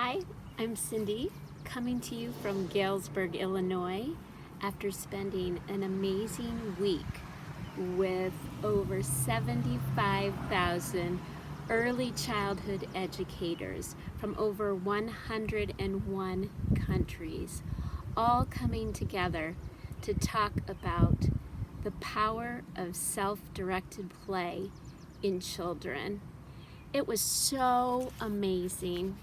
Hi, I'm Cindy, coming to you from Galesburg, Illinois, after spending an amazing week with over 75,000 early childhood educators from over 101 countries, all coming together to talk about the power of self-directed play in children. It was so amazing.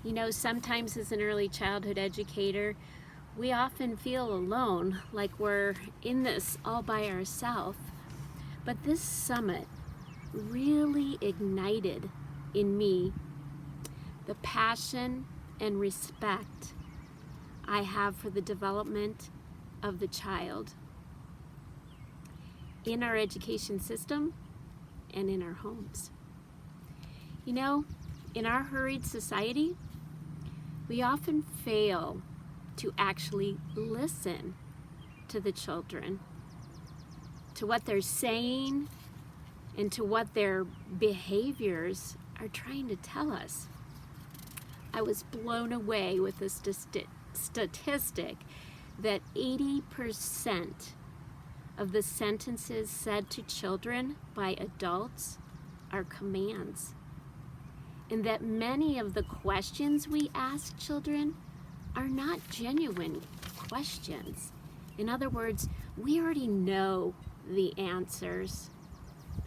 You know, sometimes as an early childhood educator, we often feel alone, like we're in this all by ourselves. But this summit really ignited in me the passion and respect I have for the development of the child in our education system and in our homes. You know, in our hurried society, we often fail to actually listen to the children, to what they're saying, and to what their behaviors are trying to tell us. I was blown away with this statistic that 80% of the sentences said to children by adults are commands, and that many of the questions we ask children are not genuine questions. In other words, we already know the answers.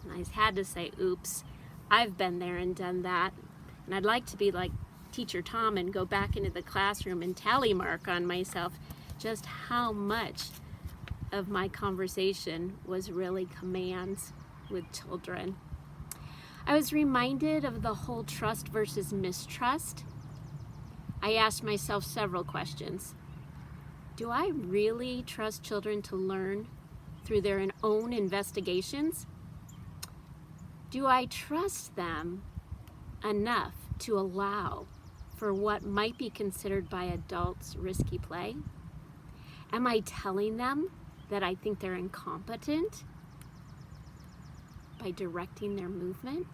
And I had to say, oops, I've been there and done that. And I'd like to be like Teacher Tom and go back into the classroom and tally mark on myself just how much of my conversation was really commands with children. I was reminded of the whole trust versus mistrust. I asked myself several questions. Do I really trust children to learn through their own investigations? Do I trust them enough to allow for what might be considered by adults risky play? Am I telling them that I think they're incompetent by directing their movement?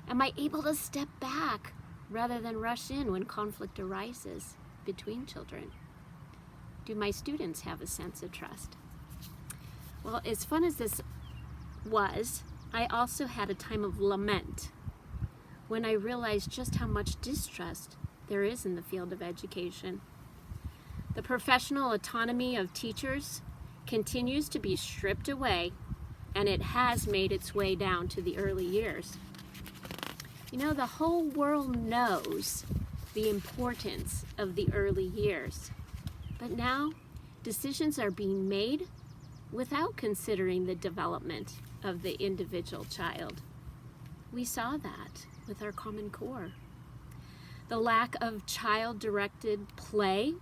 Am I able to step back rather than rush in when conflict arises between children? Do my students have a sense of trust? Well, as fun as this was, I also had a time of lament when I realized just how much distrust there is in the field of education. The professional autonomy of teachers continues to be stripped away, and it has made its way down to the early years. You know, the whole world knows the importance of the early years, but now decisions are being made without considering the development of the individual child. We saw that with our Common Core. The lack of child-directed play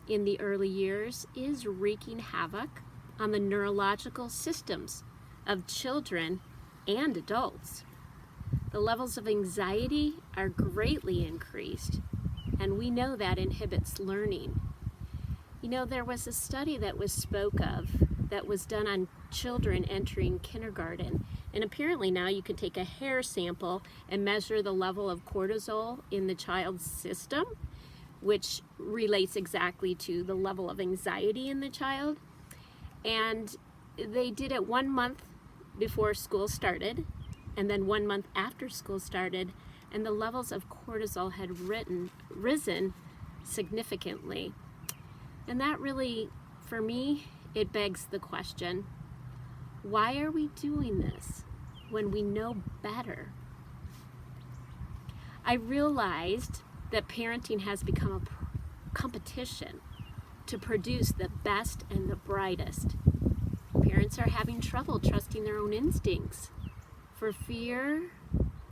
in the early years is wreaking havoc on the neurological systems of children and adults. The levels of anxiety are greatly increased, and we know that inhibits learning. You know, there was a study that was spoke of that was done on children entering kindergarten, and apparently now you can take a hair sample and measure the level of cortisol in the child's system, which relates exactly to the level of anxiety in the child. And they did it 1 month before school started, and then 1 month after school started, and the levels of cortisol had risen significantly. And that really, for me, it begs the question, why are we doing this when we know better? I realized that parenting has become a competition to produce the best and the brightest. Parents are having trouble trusting their own instincts for fear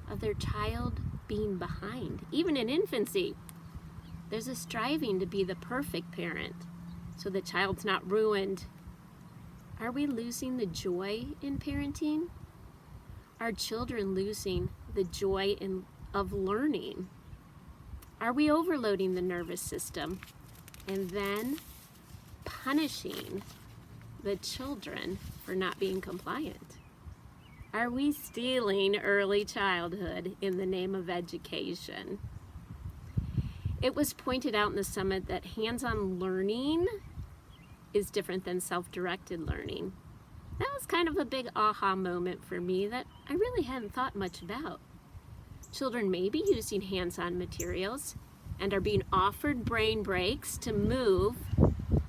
of their child being behind. Even in infancy, there's a striving to be the perfect parent so the child's not ruined. Are we losing the joy in parenting? Are children losing the joy of learning? Are we overloading the nervous system and then punishing the children for not being compliant? Are we stealing early childhood in the name of education? It was pointed out in the summit that hands-on learning is different than self-directed learning. That was kind of a big aha moment for me that I really hadn't thought much about. Children may be using hands-on materials and are being offered brain breaks to move,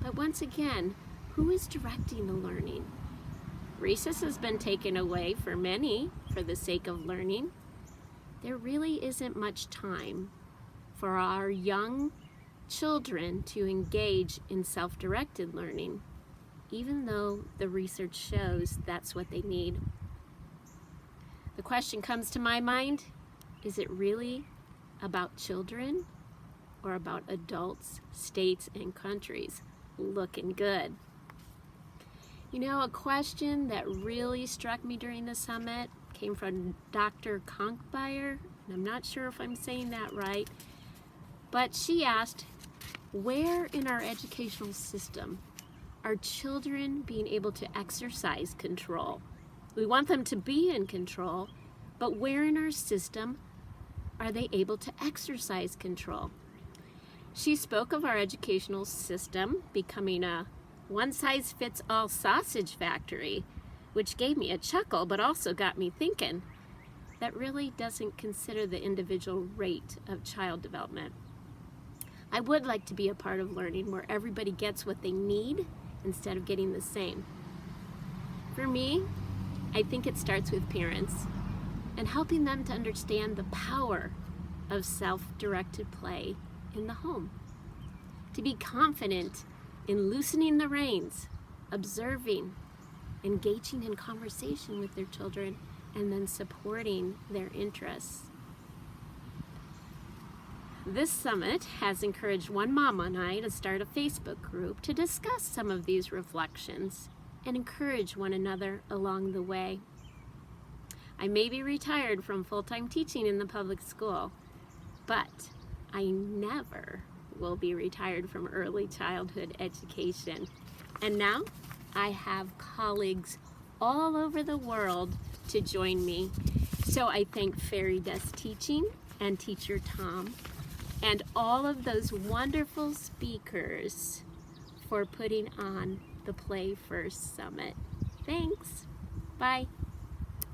but once again, who is directing the learning? Recess has been taken away for many for the sake of learning. There really isn't much time for our young children to engage in self-directed learning, even though the research shows that's what they need. The question comes to my mind, is it really about children or about adults, states, and countries looking good? You know, a question that really struck me during the summit came from Dr. Konkbeyer, and I'm not sure if I'm saying that right, but she asked, where in our educational system are children being able to exercise control? We want them to be in control, but where in our system are they able to exercise control? She spoke of our educational system becoming a one-size-fits-all sausage factory, which gave me a chuckle, but also got me thinking. That really doesn't consider the individual rate of child development. I would like to be a part of learning where everybody gets what they need instead of getting the same. For me, I think it starts with parents and helping them to understand the power of self-directed play in the home. To be confident in loosening the reins, observing, engaging in conversation with their children, and then supporting their interests. This summit has encouraged one mama and I to start a Facebook group to discuss some of these reflections and encourage one another along the way. I may be retired from full-time teaching in the public school, but I never will be retired from early childhood education. And now I have colleagues all over the world to join me. So I thank Fairy Dust Teaching and Teacher Tom and all of those wonderful speakers for putting on the Play First Summit. Thanks. Bye.